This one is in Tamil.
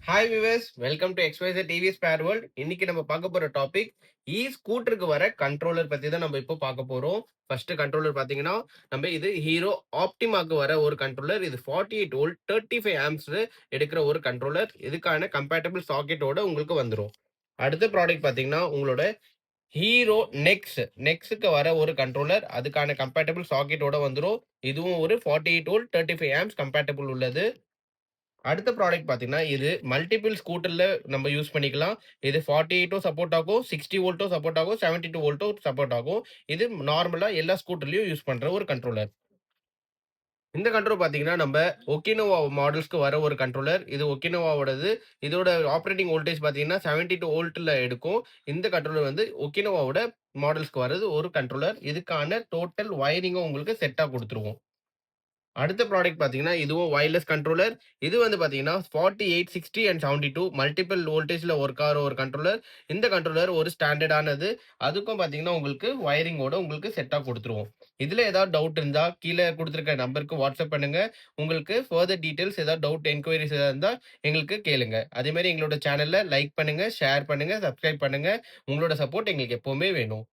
Hi viewers, welcome to XYZ TV spare world. இன்னைக்கு நம்ம பார்க்க போற டாபிக் ஸ்கூட்டருக்கு வர கண்ட்ரோலர் பத்தி தான் நம்ம இப்போ பார்க்க போறோம். ஃபர்ஸ்ட் கண்ட்ரோலர் பாத்தீங்கன்னா, நம்ம இது ஹீரோ ஆப்டிமாக்கு வர ஒரு கண்ட்ரோலர். இது 48 வோல்ட் 35 ஆம்ப்ஸ் எடுக்கிற ஒரு கண்ட்ரோலர். இதுக்கான கம்பேட்டபிள் சாக்கெட்டோட உங்களுக்கு வந்துரும். அடுத்த ப்ராடக்ட் பாத்தீங்கன்னா, உங்களோட ஹீரோ நெக்ஸ்க்கு வர ஒரு கண்ட்ரோலர். அதுக்கான கம்பேட்டபிள் சாக்கெட்டோட வந்துரும். இதுவும் ஒரு 48 வோல்ட் 35 ஆம்ப்ஸ் கம்பேட்டபிள் உள்ளது. அடுத்த ப்ராடக்ட் பார்த்தீங்கன்னா, இது மல்டிபிள் ஸ்கூட்டர்ல நம்ம யூஸ் பண்ணிக்கலாம். இது 48ம் சப்போர்ட் ஆகும், 60 வோல்ட்டும் சப்போர்ட் ஆகும், 72 வோல்ட்டும் சப்போர்ட் ஆகும். இது நார்மலா எல்லா ஸ்கூட்டர்லயும் யூஸ் பண்ற ஒரு கண்ட்ரோலர். இந்த கண்ட்ரோல் பார்த்தீங்கன்னா, நம்ப ஒகினோவா மாடல்ஸ்க்கு வர ஒரு கண்ட்ரோலர். இது ஒகினோவாவோடது. இதோட ஆப்பரேட்டிங் வோல்டேஜ் பார்த்தீங்கன்னா, 72 வோல்ட்ல எடுக்கும். இந்த கண்ட்ரோலர் வந்து ஒகினோவாவோட மாடல்ஸ்க்கு வரது ஒரு கண்ட்ரோலர். இதுக்கான டோட்டல் வயரிங்கும் உங்களுக்கு செட்டா குடுத்துருவோம். அடுத்த ப்ராடக்ட் பார்த்தீங்கன்னா, இதுவும் வயர்லெஸ் கண்ட்ரோலர். இது வந்து பார்த்தீங்கன்னா, 48, 60 அண்ட் 72 மல்டிபிள் வோல்டேஜ்ல ஒர்க் ஆகுற ஒரு கண்ட்ரோலர். இந்த கண்ட்ரோலர் ஒரு ஸ்டாண்டர்டானது. அதுக்கும் பார்த்தீங்கன்னா, உங்களுக்கு வயரிங்கோட உங்களுக்கு செட்டா குடுத்துருவோம். இதுல ஏதாவது டவுட் இருந்தா, கீழ குடுத்திருக்க நம்பருக்கு வாட்ஸ்அப் பண்ணுங்க. உங்களுக்கு ஃபர்தர் டீட்டெயில்ஸ் ஏதாவது டவுட், என்குயரீஸ் ஏதாவது இருந்தா எங்களுக்கு கேளுங்க. அதே மாரி எங்களோட சேனல்ல லைக் பண்ணுங்க, ஷேர் பண்ணுங்க, சப்ஸ்கிரைப் பண்ணுங்க. உங்களோட சப்போர்ட் எங்களுக்கு எப்பவுமே வேணும்.